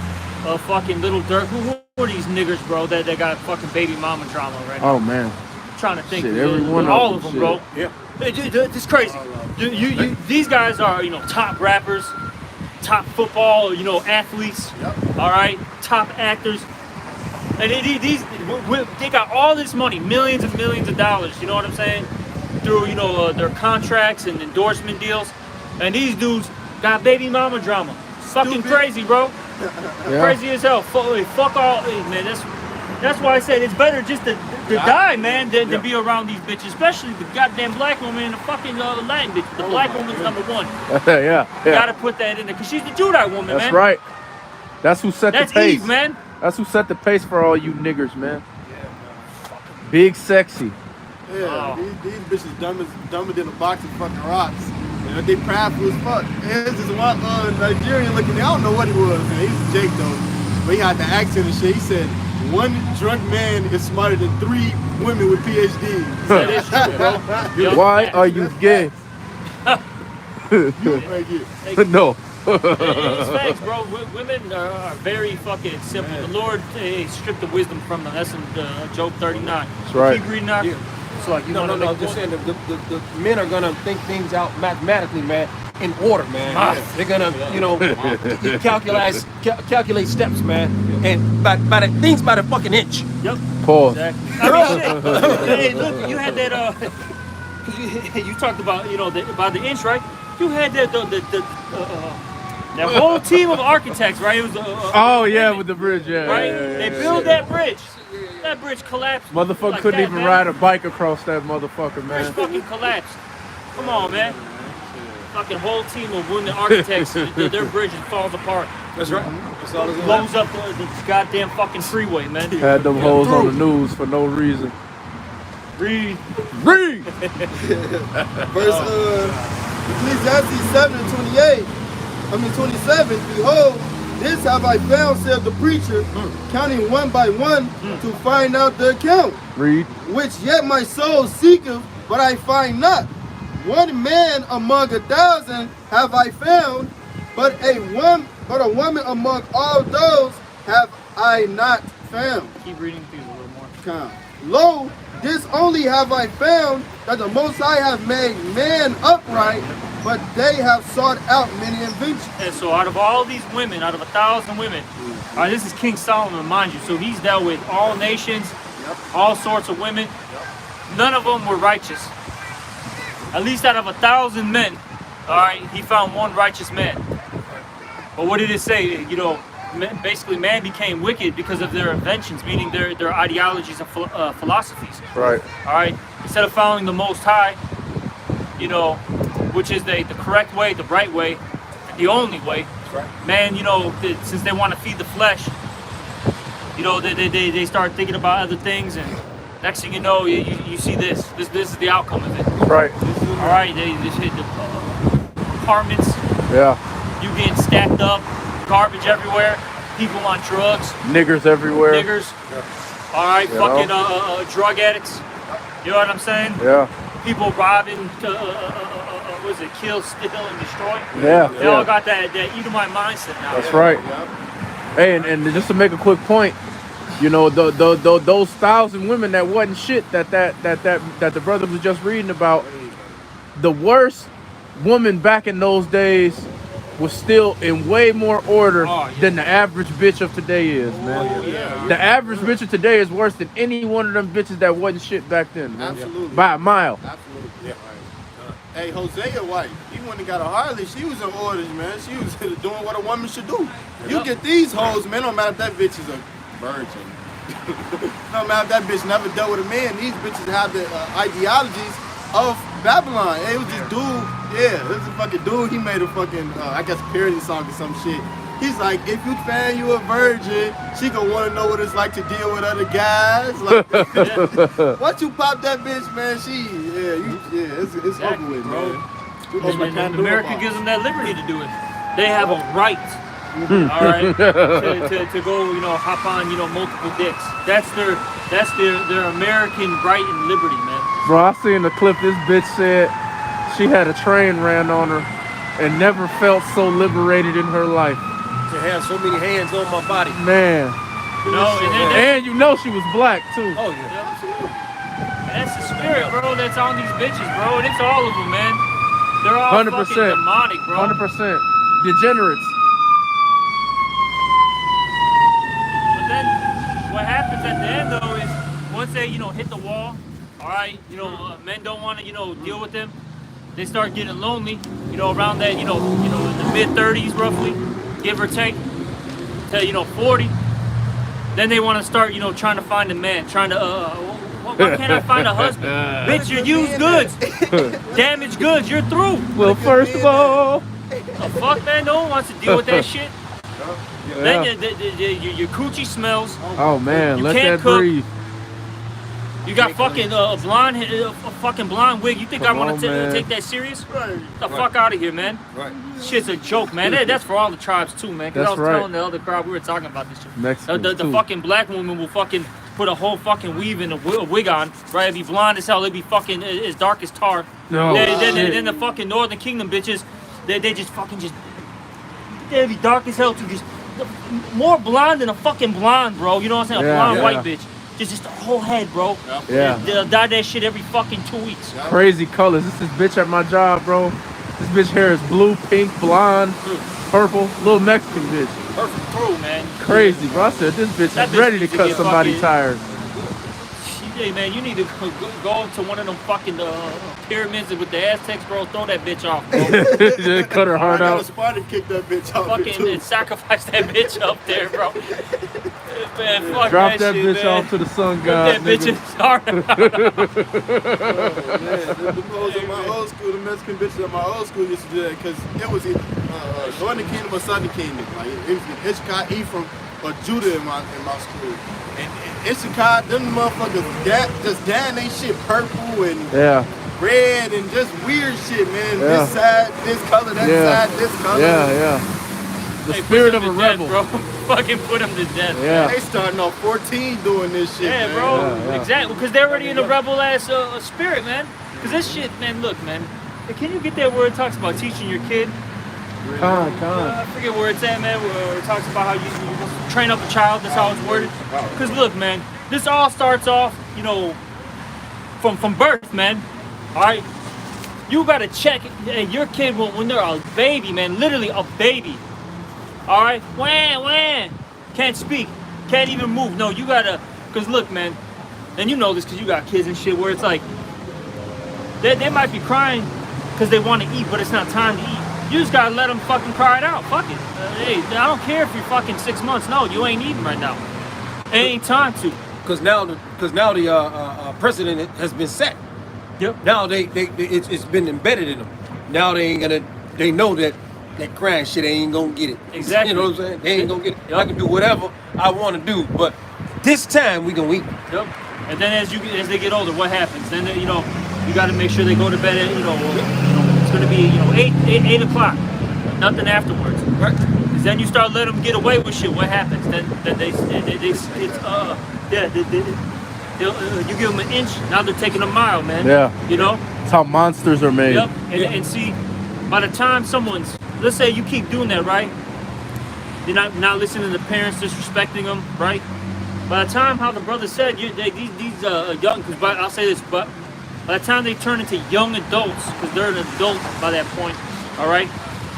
fucking little dirt. Who are these niggers, bro? That got fucking baby mama drama right now? Oh man. I'm trying to think. Shit, every one of all them, of them, shit. bro. Yeah. It's crazy. These guys are top rappers, top football athletes. Yep. All right, top actors. And they got all this money, millions and millions of dollars. You know what I'm saying? Through their contracts and endorsement deals, and these dudes got baby mama drama. Fucking crazy, bro. Yeah. Crazy as hell. Fuck all, hey, man. That's why I said it's better just to die, man, than to be around these bitches, especially the goddamn black woman and the fucking Latin bitch. The black woman's number one. Yeah. You gotta put that in there, cause she's the Judite woman, That's man. right. That's who set That's the pace. Eve, man. That's who set the pace for all you niggers, man. Big sexy. Yeah, Oh. these bitches dumber than a box of fucking rocks. You know, they prideful as fuck. And there's this one Nigerian looking, I don't know what he was, man. He's Jake though. But he had the accent and shit. He said, one drunk man is smarter than 3 women with PhDs. That is true, bro. Yup. Why are you gay? Right here. No. It's facts, bro. Women are very fucking simple. The Lord stripped the wisdom from them. That's in Job 39. That's right. Keep reading out. Yeah. So like you No, want to I'm just saying the men are gonna think things out mathematically, man, in order, man. Ah. They're gonna, calculate steps, man, and by the things by the fucking inch. Yep. Pause. Exactly. I mean, shit. Hey, look, you had that. You talked about by the inch, right? You had that that whole team of architects, right? It was Oh yeah, with the bridge, yeah. right. yeah, yeah, They yeah, built yeah. that bridge. That bridge collapsed. Motherfucker like couldn't that, even man. ride a bike across that motherfucker, Bridge man. fucking collapsed. Come on, man. Fucking whole team of women architects, their bridge falls apart. That's right. That's all it's gonna Blows up the goddamn fucking freeway, man. Had them hoes on the news for no reason. Read. Read. Verse Ecclesiastes 7 and 27. Behold, this have I found, said the preacher, counting one by one to find out the account, Read. which yet my soul seeketh, but I find not. one man among 1,000 have I found, but a woman among all those have I not found. Keep reading through a little more. Come. Lo, this only have I found, that the Most High have made man upright, but they have sought out many inventions. And so out of all these women, out of 1,000 women, all right, this is King Solomon, mind you. So he's dealt with all nations, all sorts of women. None of them were righteous. At least out of 1,000 men, all right, he found one righteous man. But what did it say? You know, basically man became wicked because of their inventions, meaning their ideologies and philosophies. Right. All right. Instead of following the Most High, you know, which is the correct way, the right way, the only way. Right. Man, you know, since they want to feed the flesh, you know, they start thinking about other things, and next thing you know, you see this is the outcome of it. Right. All right. They hit the apartments. Yeah. You getting stacked up, garbage everywhere, people on drugs, Niggers everywhere. niggers, all right, You fucking know? drug addicts. You know what I'm saying? Yeah. People robbing, what is it, kill, steal, and destroy. Yeah. They all got that Edomite mindset now. That's right. Hey, and just to make a quick point, you know, those 1,000 women that wasn't shit that the brother was just reading about, the worst woman back in those days was still in way more order than the average bitch of today is, man. The average bitch of today is worse than any one of them bitches that wasn't shit back then, man. Absolutely. By a mile. Absolutely. Yeah. Hey, Hosea White, he went and got a Harley. She was in orders, man. She was doing what a woman should do. You get these hoes, man, no matter if that bitch is a virgin. No matter if that bitch never dealt with a man, these bitches have the ideologies of Babylon. Hey, it was this dude, it was a fucking dude, he made a fucking, I guess, parody song or some shit. He's like, if you find you a virgin, she gonna wanna know what it's like to deal with other guys. Like, once you pop that bitch, man, it's over with, bro. man. And America gives them that liberty to do it. They have a right, all right, to go, you know, hop on, you know, multiple dicks. That's their American right and liberty, man. Bro, I seen the clip. This bitch said she had a train ran on her and never felt so liberated in her life. To have so many hands on my body. Man. You know, And you know she was black, too. Oh, yeah. absolutely. And that's the spirit, bro, that's on these bitches, bro. And it's all of them, man. They're all 100%. fucking demonic, bro. 100%. Degenerates. But then what happens at the end, though, is once they, you know, hit the wall, all right, you know, men don't want to, you know, deal with them. They start getting lonely, you know, around that, in the mid-30s roughly, give or take, to, 40. Then they want to start, trying to find a man, trying to, why can't I find a husband? Bitch, you're used goods, damaged goods, you're through. Well, first of all, The fuck, man, no one wants to deal with that shit. Then your coochie smells. Oh man, You let can't that cook. breathe. You got fucking blonde, a fucking blonde wig. You think Come I want on, to man. take that serious? Right. Get the fuck out of here, man. Right. Shit's a joke, man. That's for all the tribes too, man. Because I That's was right. telling the other crowd we were talking about this shit. Mexicans, The too. fucking black woman will fucking put a whole fucking weave and a wig on, right? It'd be blonde as hell. It'd be fucking as dark as tar. No, Then the fucking Northern Kingdom bitches, they just they'd be dark as hell too. Just more blonde than a fucking blonde, bro. You know what I'm saying? A Yeah, blonde yeah. white bitch. Just a whole head, bro. Yeah. They'll dye that shit every fucking 2 weeks. Crazy colors. This bitch at my job, bro. This bitch hair is blue, pink, blonde, purple, little Mexican bitch. Perfect through, man. Crazy, bro. I said this bitch That is bitch ready to needs to cut get somebody fucking- tires. Hey, man, you need to go to one of them fucking pyramids with the Aztecs, bro. Throw that bitch off, bro. Just cut her I heart got a out. Spartan kick that bitch off Fucking too. and sacrifice that bitch up there, bro. Man, fuck Drop that shit, bitch man. off to the sun Put god. that bitch in nigga. his heart. The hoes in my old school, the Mexican bitches at my old school used to do that because it was either Northern Kingdom or Southern Kingdom. Like it was Issachar, Ephraim, or Judah in my school. And Issachar, them motherfuckers just dyeing they shit purple and Yeah, red and just weird shit, man. Yeah. This side, this color, that Yeah. side, this color. yeah. The Hey, put spirit him of a to death, rebel. bro. Fucking put him to death. Yeah. They starting off 14 doing this shit, Yeah, man. bro. Yeah, yeah. Exactly. Because they're already in a rebel ass spirit, man. Because this shit, man, look, man. Can you get that where it talks about teaching your kid? Con. I forget where it's at, man. Where it talks about how you train up a child. That's how it's worded. Because look, man, this all starts off, you know, from birth, man. All right, you gotta check your kid when they're a baby, man. Literally a baby. All right, when can't speak, can't even move. No, you gotta. Cause look, man, and you know this because you got kids and shit. Where it's like they might be crying because they want to eat, but it's not time to eat. You just gotta let them fucking cry it out. Fuck it. Hey, I don't care if you're fucking 6 months. No, you ain't eating right now. It ain't time to. Because now the president has been set. Yep. Now it's been embedded in them. Now they know that crying shit ain't gonna get it. Exactly. You know what I'm saying? They ain't gonna get it. Yep. I can do whatever I want to do, but this time we gonna eat. Yep. And then as they get older, what happens? Then you know you got to make sure they go to bed at it's gonna be 8 o'clock. Nothing afterwards. Right. Because then you start letting them get away with shit. What happens? Then you give them an inch. Now they're taking a mile, man. Yeah. You know. That's how monsters are made. Yep. And see, by the time let's say you keep doing that, right? You're not listening to the parents, disrespecting them, right? By the time, how the brother said, these young, because I'll say this, but by the time they turn into young adults, because they're an adult by that point, all right?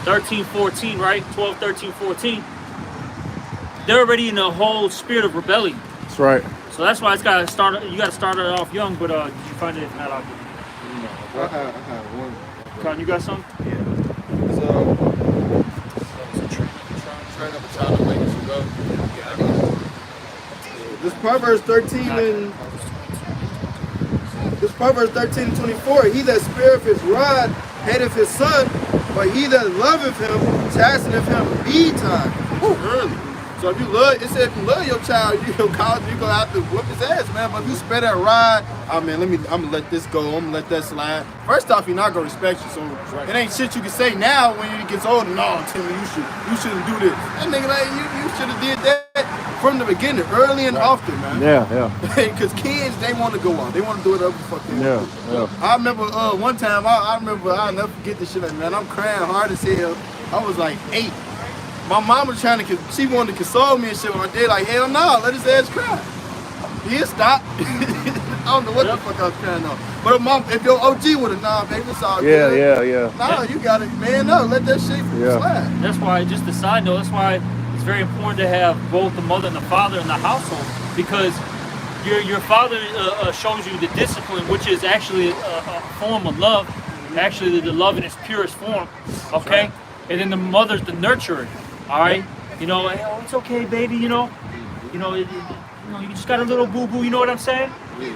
13, 14, right? 12, 13, 14. They're already in a whole spirit of rebellion. That's right. So that's why you got to start it off young, but did you find it? If not, I'll give you. I have one. Con, you got some? Yeah. Train up a child the way you should go. This Proverbs 13 and 24. He that spareth his rod hateth his son, but he that loveth him chasteneth him bedtime. Early. So if you love, it said if you love your child, you're gonna have to whoop his ass, man. But if you spare that rod, oh man, I'm gonna let this go. I'm gonna let that slide. First off, you're not gonna respect you, so it ain't shit you can say now when you gets older. No, Timmy, you shouldn't do this. That nigga, like you should have did that from the beginning, early and often, man. Yeah. Because kids, they want to go out. They want to do whatever the fuck they want to do. Yeah. I remember one time, I'll never forget this shit. Like, man, I'm crying hard as hell. I was like 8. My mom was she wanted to console me and shit. My dad like, hell no, let his ass cry. He'll stop. I don't know what the fuck I was crying on. But if your OG would have, nah, baby, it's all good. Yeah. Nah, you got it, man. No, let that shit slide. That's why, just a side note, that's why it's very important to have both the mother and the father in the household, because your father shows you the discipline, which is actually a form of love, actually the love in its purest form, okay? Right. And then the mother's the nurturer, all right? You know, hey, oh, it's okay, baby, you you just got a little boo-boo, you know what I'm saying? Yeah.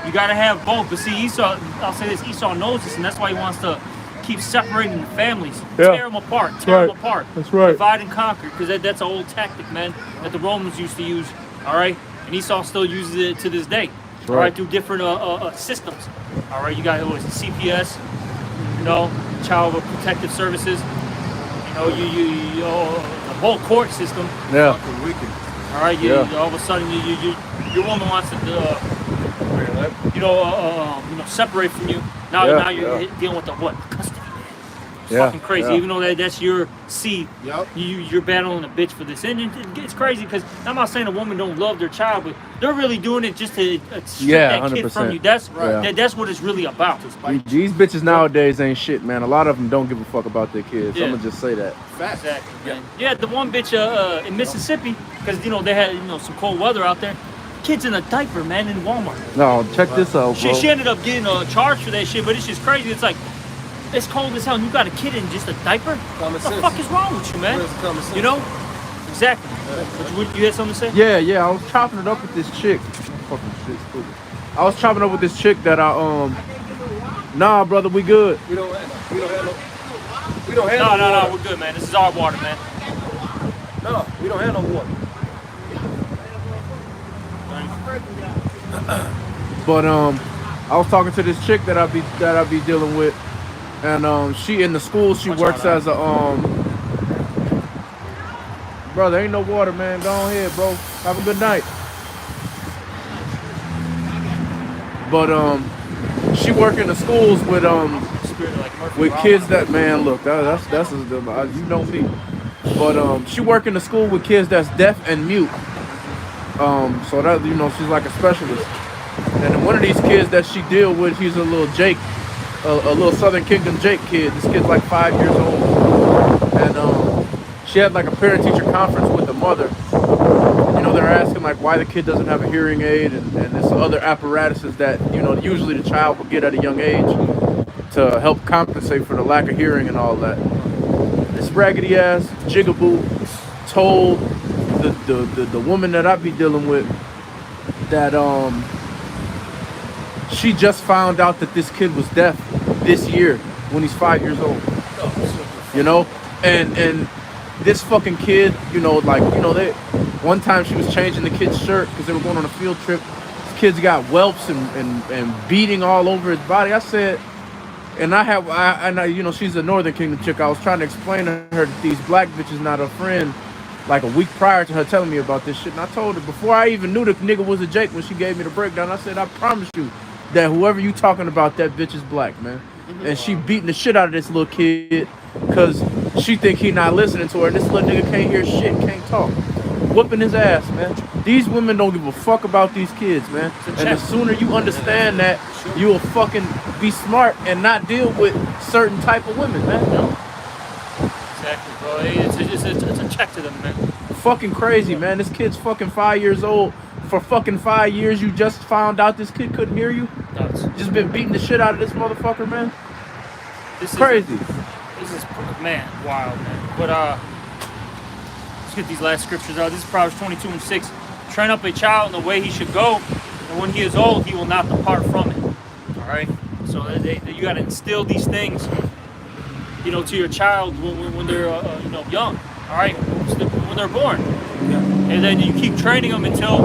You got to have both. But see, Esau, I'll say this, Esau knows this, and that's why he wants to keep separating the families. Yeah. Tear them apart. That's right. Divide and conquer, because that's an old tactic, man, that the Romans used to use, all right? And Esau still uses it to this day, all right, through different systems. All right, you got CPS, Child Protective Services, you the whole court system. Yeah. Fucking wicked. All right, all of a sudden your woman wants to separate from you. Now you're dealing with the custody. It's fucking crazy. Even though that's your seed, you're battling a bitch for this. And it's crazy because I'm not saying a woman don't love their child, but they're really doing it just to strip that 100%. kid from you. That's that's what it's really about. These bitches nowadays ain't shit, man. A lot of them don't give a fuck about their kids. Yeah. I'm gonna just say that. Exactly. Yeah, the one bitch in Mississippi, because they had some cold weather out there. Kids in a diaper, man, in Walmart. No, check this out, bro. She ended up getting charged for that shit, but it's just crazy. It's like, it's cold as hell, and you got a kid in just a diaper? What the fuck is wrong with you, man? Exactly. But you had something to say? Yeah. I was chopping it up with this chick. Fucking shit, stupid. I was chopping up with this chick that Nah, brother, we good. We don't have No, we're good, man. This is our water, man. No, we don't have no water. But I was talking to this chick that I be dealing with, and she in the school she works as a brother. Ain't no water, man. Go ahead, bro. Have a good night. Spirit But she work in the schools with Spirit like with kids that, man, look, that's you know me. But she work in the school with kids that's deaf and mute. So that, you know, she's like a specialist. And then one of these kids that she deal with, he's a little Jake, a little Southern Kingdom Jake kid. This kid's like 5 years old. And she had like a parent-teacher conference with the mother. You know, they're asking like why the kid doesn't have a hearing aid and this other apparatuses that, you know, usually the child will get at a young age to help compensate for the lack of hearing and all that. This raggedy ass jigaboo told the woman that I be dealing with that she just found out that this kid was deaf this year when he's 5 years old. You know, and this fucking kid, you know, like, you know, one time she was changing the kid's shirt because they were going on a field trip. This kid's got whelps and beating all over his body. I said, and I, you know, she's a Northern Kingdom chick. I was trying to explain to her that these black bitches not her friend, like a week prior to her telling me about this shit. And I told her before I even knew the nigga was a Jake when she gave me the breakdown. I said, I promise you that whoever you talking about, that bitch is black, man. And she beating the shit out of this little kid because she think he not listening to her. And this little nigga can't hear shit, can't talk. Whooping his ass, man. These women don't give a fuck about these kids, man. And the sooner you understand that, you will fucking be smart and not deal with certain type of women, man. Exactly, bro. It's a check to them, man. Fucking crazy, man. This kid's fucking 5 years old. For fucking 5 years, you just found out this kid couldn't hear you? Nuts. Just been beating the shit out of this motherfucker, man. This crazy. This is, man, wild, man. But, let's get these last scriptures out. This is Proverbs 22:6. Train up a child in the way he should go, and when he is old, he will not depart from it. All right? So you got to instill these things, you know, to your child when they're, you know, young. All right? When they're born. Yeah. And then you keep training them until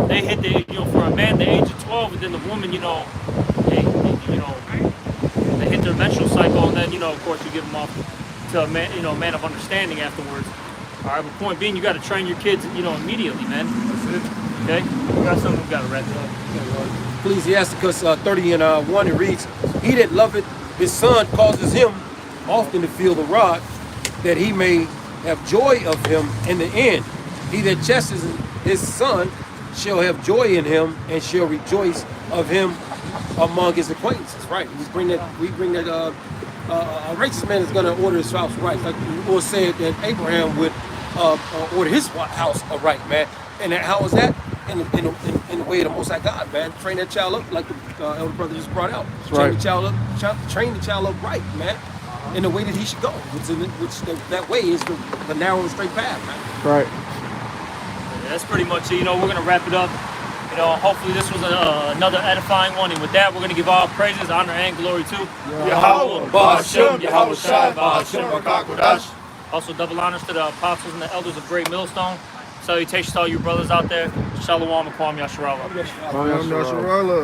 they hit the, you know, for a man, the age of 12, and then the woman, you know, they hit their menstrual cycle, and then, you know, of course, you give them off to a man, you know, a man of understanding afterwards. All right, but point being, you got to train your kids, you know, immediately, man. That's it. Okay? We got something we got to wrap it up. Ecclesiasticus 30:1, it reads, "He that loveth his son causes him often to feel the rod, that he may have joy of him in the end. He that chastises his son shall have joy in him, and shall rejoice of him among his acquaintances." Right? We bring that. A righteous man is going to order his house right, like we will say that Abraham would order his house right, man. And how is that? In the way of the Most High God, man. Train that child up like the elder brother just brought out. Train the child up right, man. In the way that he should go, that way is the narrow and straight path, man. Right. Yeah, that's pretty much it. You know, we're going to wrap it up. You know, hopefully this was another edifying one. And with that, we're going to give all praises, honor, and glory to Yahweh, Ba'ashem, Yahweh Shai, Ba'ashem, Ba'kakodash. Also, double honors to the apostles and the elders of Great Millstone. Salutations to all you brothers out there. Shalom, Akwam, Yasharallah. Yasharallah.